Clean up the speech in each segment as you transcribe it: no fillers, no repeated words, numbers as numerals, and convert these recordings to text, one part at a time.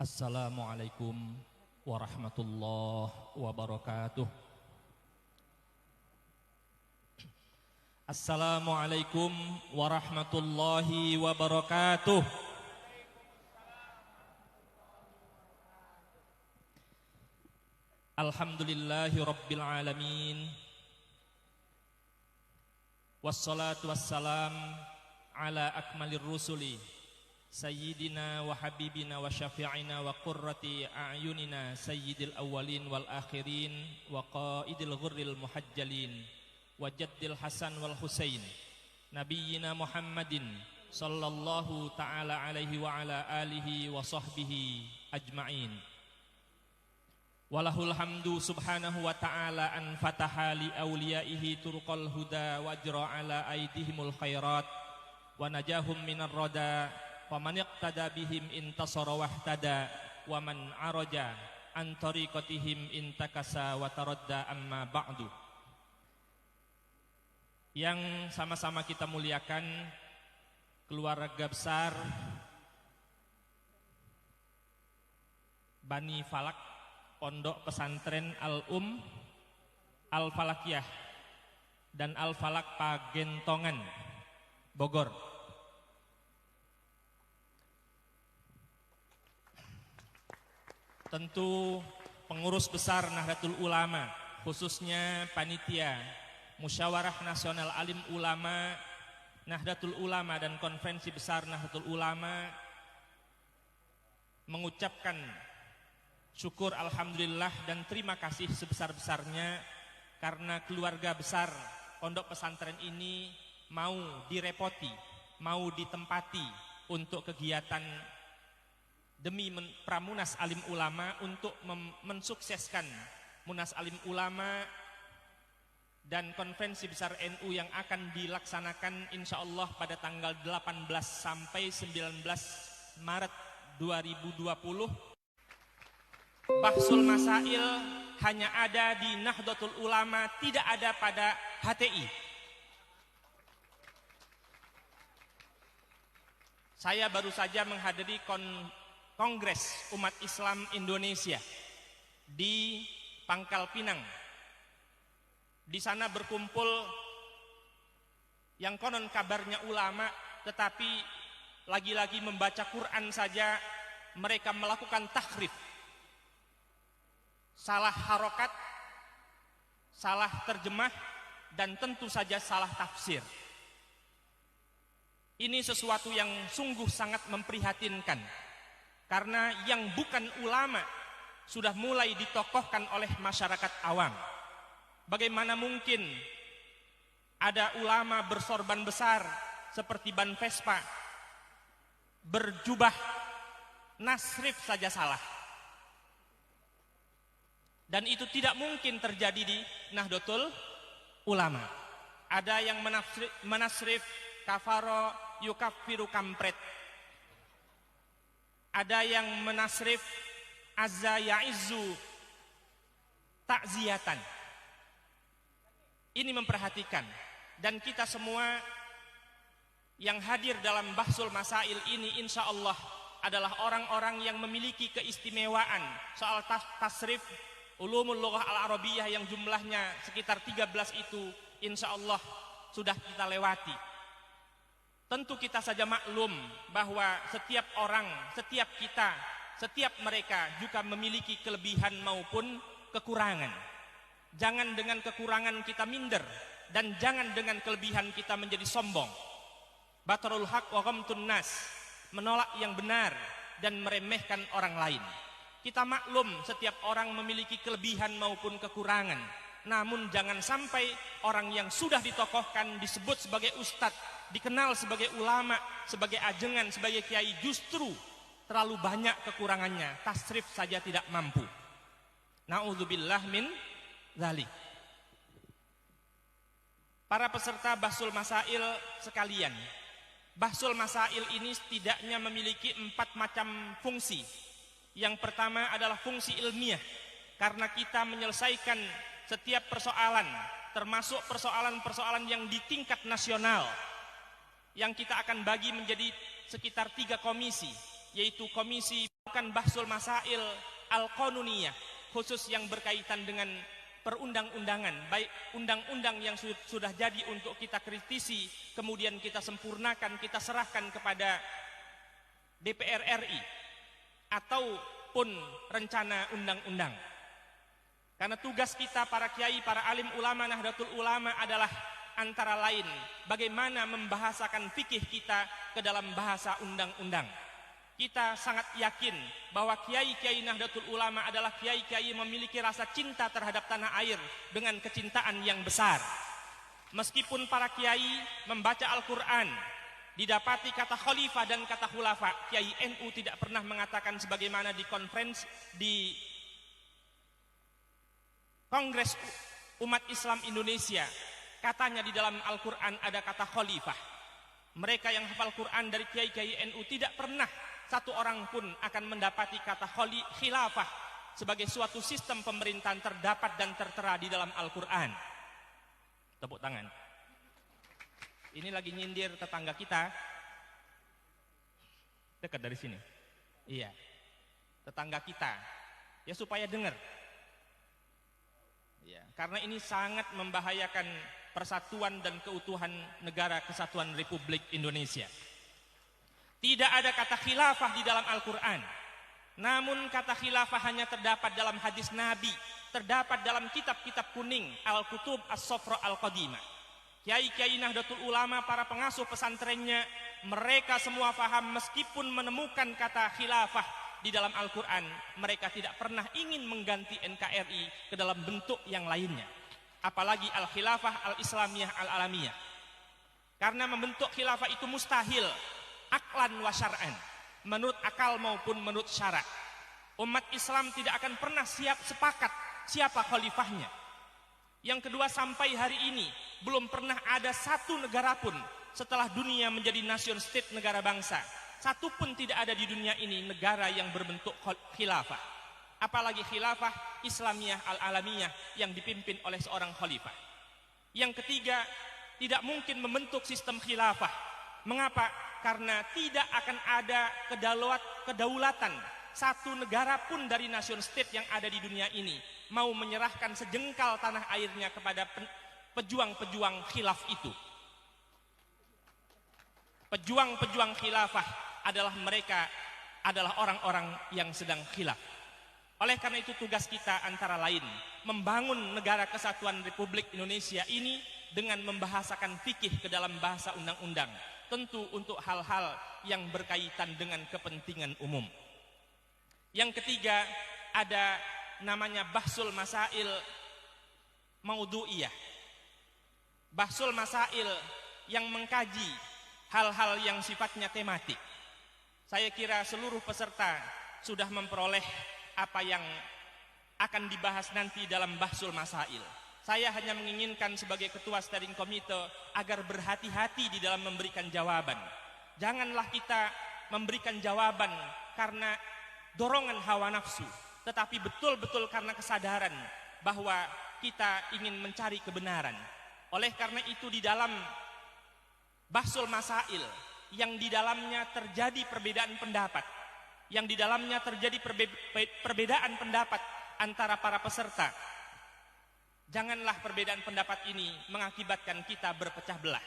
Assalamualaikum warahmatullahi wabarakatuh. Assalamualaikum warahmatullahi wabarakatuh. Alhamdulillahi rabbil alamin. Wassalatu wassalam ala akmalir rusuli Sayyidina wa habibina wa syafi'ina wa qurrati a'yunina Sayyidil awwalin wal akhirin wa qaidil ghurril muhajjalin wa jaddil hasan wal husain Nabiyyina Muhammadin sallallahu ta'ala alaihi wa ala alihi wa sahbihi ajma'in. Walahul hamdu subhanahu wa ta'ala an fataha li awliyaihi turqal huda wa ajra ala aidihimul khairat wa najahum minar rada wa man iqtada bihim intasara wahtada wa man araja an tariqatihim intakasa wa taradda amma ba'du. Yang sama-sama kita muliakan keluarga besar Bani Falak Pondok Pesantren Al-Falakiyah dan Al-Falak Pagentongan Bogor. Tentu pengurus besar Nahdlatul Ulama, khususnya panitia Musyawarah Nasional Alim Ulama Nahdlatul Ulama dan Konferensi Besar Nahdlatul Ulama mengucapkan syukur alhamdulillah dan terima kasih sebesar-besarnya karena keluarga besar pondok pesantren ini mau direpoti, mau ditempati untuk kegiatan demi Pramunas Alim Ulama untuk mensukseskan Munas Alim Ulama dan konferensi besar NU yang akan dilaksanakan insyaallah pada tanggal 18 sampai 19 Maret 2020. Bahsul Masail hanya ada di Nahdlatul Ulama, tidak ada pada HTI. Saya baru saja menghadiri Kongres Umat Islam Indonesia di Pangkal Pinang. Di sana berkumpul yang konon kabarnya ulama, tetapi lagi-lagi membaca Quran saja mereka melakukan tahrif. Salah harokat, salah terjemah, dan tentu saja salah tafsir. Ini sesuatu yang sungguh sangat memprihatinkan. Karena yang bukan ulama sudah mulai ditokohkan oleh masyarakat awam. Bagaimana mungkin ada ulama bersorban besar seperti Ban Vespa, berjubah nasrif saja salah. Dan itu tidak mungkin terjadi di Nahdlatul Ulama. Ada yang menasrif kafaro yukaffiru kampret. Ada yang menasrif azza ya'izzu ta'ziyatan. Ini memperhatikan, dan kita semua yang hadir dalam bahsul masail ini insya Allah adalah orang-orang yang memiliki keistimewaan soal tasrif ulumul lughah al-arabiyah yang jumlahnya sekitar 13 itu insya Allah sudah kita lewati. Tentu kita saja maklum bahwa setiap orang, setiap kita, setiap mereka juga memiliki kelebihan maupun kekurangan. Jangan dengan kekurangan kita minder, dan jangan dengan kelebihan kita menjadi sombong. Batarul haq wa ghamtun nas, menolak yang benar dan meremehkan orang lain. Kita maklum setiap orang memiliki kelebihan maupun kekurangan. Namun jangan sampai orang yang sudah ditokohkan, disebut sebagai ustadz, dikenal sebagai ulama, sebagai ajengan, sebagai kiai, justru terlalu banyak kekurangannya, tasrif saja tidak mampu. Na'udzubillah min dzalik. Para peserta bahsul masail sekalian, bahsul masail ini setidaknya memiliki 4 macam fungsi. Yang pertama adalah fungsi ilmiah, karena kita menyelesaikan setiap persoalan, termasuk persoalan-persoalan yang di tingkat nasional, yang kita akan bagi menjadi sekitar 3 komisi. yaitu komisi bukan bahsul masail al-qanuniyah, khusus yang berkaitan dengan perundang-undangan, baik undang-undang yang sudah jadi untuk kita kritisi, kemudian kita sempurnakan, kita serahkan kepada DPR RI, ataupun rencana undang-undang. Karena tugas kita para kiai, para alim ulama, Nahdlatul Ulama adalah antara lain bagaimana membahasakan fikih kita ke dalam bahasa undang-undang. Kita sangat yakin bahwa kiai-kiai Nahdlatul Ulama adalah kiai-kiai yang memiliki rasa cinta terhadap tanah air dengan kecintaan yang besar. Meskipun para kiai membaca Al-Quran, didapati kata khalifah dan kata khulafa, kiai NU tidak pernah mengatakan sebagaimana di Kongres Umat Islam Indonesia, katanya di dalam Al-Quran ada kata khalifah. Mereka yang hafal Quran dari kiai-kiai NU tidak pernah satu orang pun akan mendapati kata khilafah sebagai suatu sistem pemerintahan terdapat dan tertera di dalam Al-Quran. Tepuk tangan. Ini lagi nyindir tetangga kita, dekat dari sini. Iya, tetangga kita, ya supaya dengar. Ya, karena ini sangat membahayakan persatuan dan keutuhan negara kesatuan Republik Indonesia. Tidak ada kata khilafah di dalam Al-Quran. Namun kata khilafah hanya terdapat dalam hadis Nabi, terdapat dalam kitab-kitab kuning, Al-Kutub As-Sofra Al-Qadimah. Kiai-kiai Nahdlatul Ulama, para pengasuh pesantrennya, mereka semua paham meskipun menemukan kata khilafah di dalam Al-Quran, mereka tidak pernah ingin mengganti NKRI ke dalam bentuk yang lainnya. Apalagi Al-Khilafah Al-Islamiyah Al-Alamiyah. Karena membentuk khilafah itu mustahil, aklan wa syar'an, menurut akal maupun menurut syarak. Umat Islam tidak akan pernah sepakat siapa khalifahnya. Yang kedua, sampai hari ini belum pernah ada satu negara pun setelah dunia menjadi nation state, negara bangsa, satu pun tidak ada di dunia ini negara yang berbentuk khilafah. Apalagi khilafah Islamiyah Al-Alamiyah yang dipimpin oleh seorang khalifah. Yang ketiga, tidak mungkin membentuk sistem khilafah. Mengapa? Karena tidak akan ada kedaulatan satu negara pun dari nation state yang ada di dunia ini mau menyerahkan sejengkal tanah airnya kepada pejuang-pejuang khilaf itu. Pejuang-pejuang khilafah adalah mereka, adalah orang-orang yang sedang khilaf. Oleh karena itu tugas kita antara lain membangun negara kesatuan Republik Indonesia ini dengan membahasakan fikih ke dalam bahasa undang-undang. Tentu untuk hal-hal yang berkaitan dengan kepentingan umum. Yang ketiga, ada namanya bahsul masail maudhu'iyah. Bahsul masail yang mengkaji hal-hal yang sifatnya tematik. Saya kira seluruh peserta sudah memperoleh apa yang akan dibahas nanti dalam bahsul masail. Saya hanya menginginkan sebagai ketua steering komite agar berhati-hati di dalam memberikan jawaban. Janganlah kita memberikan jawaban karena dorongan hawa nafsu, tetapi betul-betul karena kesadaran bahwa kita ingin mencari kebenaran. Oleh karena itu di dalam bahsul masail yang di dalamnya terjadi perbedaan pendapat, yang di dalamnya terjadi perbedaan pendapat antara para peserta, janganlah perbedaan pendapat ini mengakibatkan kita berpecah belah.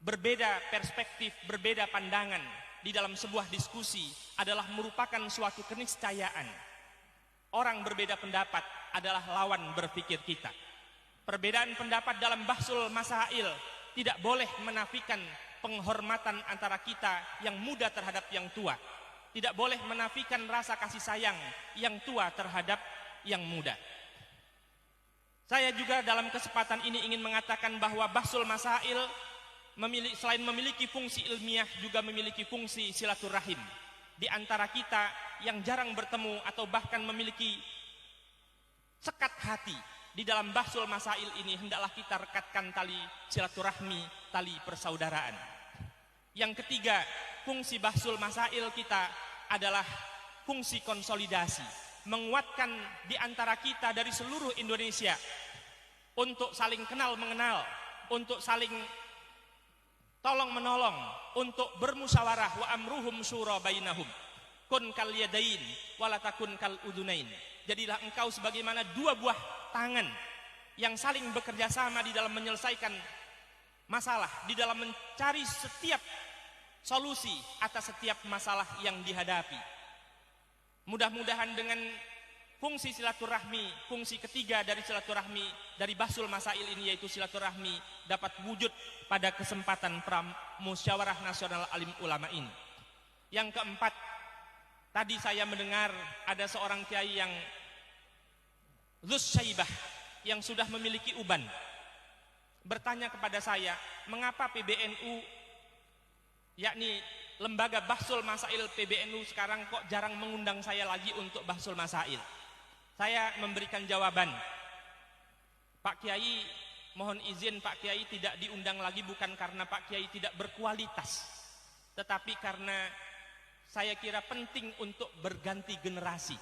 Berbeda perspektif, berbeda pandangan di dalam sebuah diskusi adalah merupakan suatu keniscayaan. Orang berbeda pendapat adalah lawan berpikir kita. Perbedaan pendapat dalam bahsul masail tidak boleh menafikan penghormatan antara kita yang muda terhadap yang tua. Tidak boleh menafikan rasa kasih sayang yang tua terhadap yang muda. Saya juga dalam kesempatan ini ingin mengatakan bahwa bahsul masail selain memiliki fungsi ilmiah juga memiliki fungsi silaturahim di antara kita yang jarang bertemu atau bahkan memiliki sekat hati. Di dalam bahsul masail ini hendaklah kita rekatkan tali silaturahmi, tali persaudaraan. Yang ketiga, fungsi bahsul masail kita adalah fungsi konsolidasi, menguatkan di antara kita dari seluruh Indonesia untuk saling kenal mengenal, untuk saling tolong menolong untuk bermusyawarah, wa amruhum syura bainahum, kun kal yadain wala takun kal udunain. Jadilah engkau sebagaimana dua buah tangan yang saling bekerja sama di dalam menyelesaikan masalah, di dalam mencari setiap solusi atas setiap masalah yang dihadapi. Mudah-mudahan dengan fungsi silaturahmi, fungsi ketiga dari silaturahmi dari Bahsul Masail ini, yaitu silaturahmi, dapat wujud pada kesempatan Musyawarah Nasional Alim Ulama ini. Yang keempat, tadi saya mendengar ada seorang kiai yang Dzus Syaibah, yang sudah memiliki uban, bertanya kepada saya, mengapa PBNU, yakni lembaga Bahsul Masail PBNU sekarang kok jarang mengundang saya lagi untuk Bahsul Masail. Saya memberikan jawaban, Pak Kiai, mohon izin Pak Kiai tidak diundang lagi bukan karena Pak Kiai tidak berkualitas, tetapi karena saya kira penting untuk berganti generasi.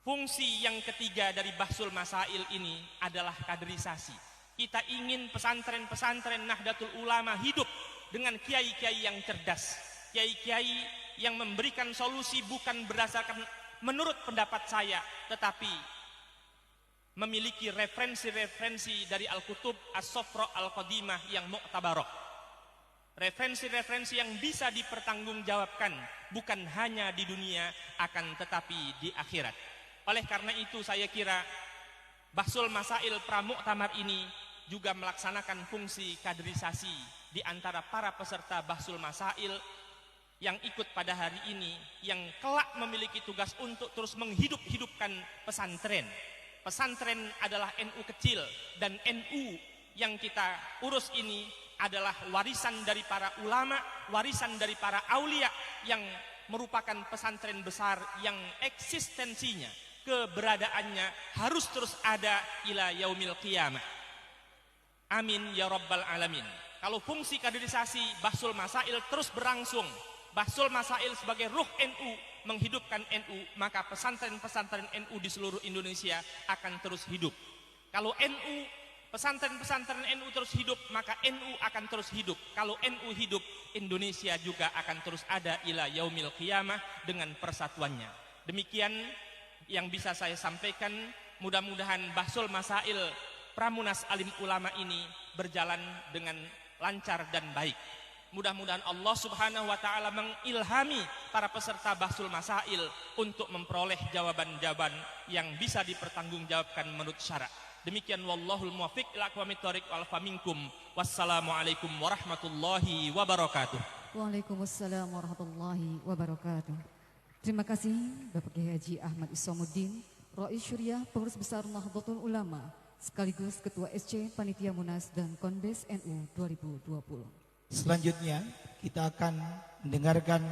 Fungsi yang ketiga dari Bahsul Masail ini adalah kaderisasi. Kita ingin pesantren-pesantren Nahdlatul Ulama hidup dengan kiai-kiai yang cerdas, kiai-kiai yang memberikan solusi bukan berdasarkan menurut pendapat saya, tetapi memiliki referensi-referensi dari Al-Kutub As-Sofra Al-Qadimah yang mu'tabarah. Referensi-referensi yang bisa dipertanggungjawabkan bukan hanya di dunia, akan tetapi di akhirat. Oleh karena itu saya kira Bahsul Masail Pramuktamar ini juga melaksanakan fungsi kaderisasi di antara para peserta Bahsul Masail yang ikut pada hari ini, yang kelak memiliki tugas untuk terus menghidup-hidupkan pesantren. Pesantren adalah NU kecil, dan NU yang kita urus ini adalah warisan dari para ulama, warisan dari para aulia, yang merupakan pesantren besar yang eksistensinya, keberadaannya harus terus ada ila yaumil qiyamah. Amin ya rabbal alamin. Kalau fungsi kaderisasi Bahsul Masail terus berlangsung, Bahsul Masail sebagai ruh NU menghidupkan NU, maka pesantren-pesantren NU di seluruh Indonesia akan terus hidup. Kalau NU, pesantren-pesantren NU terus hidup, maka NU akan terus hidup. Kalau NU hidup, Indonesia juga akan terus ada ila yaumil qiyamah dengan persatuannya. Demikian yang bisa saya sampaikan. Mudah-mudahan Bahsul Masail Pramunas Alim Ulama ini berjalan dengan lancar dan baik. Mudah-mudahan Allah Subhanahu wa taala mengilhami para peserta Bahsul Masail untuk memperoleh jawaban-jawaban yang bisa dipertanggungjawabkan menurut syarak. Demikian wallahul muwaffiq ila aqwamit thoriq wal faminkum. Wassalamualaikum warahmatullahi wabarakatuh. Waalaikumsalam warahmatullahi wabarakatuh. Terima kasih Bapak Kiai Haji Ahmad Isomuddin, Rais Syuriah Pengurus Besar Nahdlatul Ulama, sekaligus Ketua SC Panitia Munas dan Konbes NU 2020. Selanjutnya kita akan mendengarkan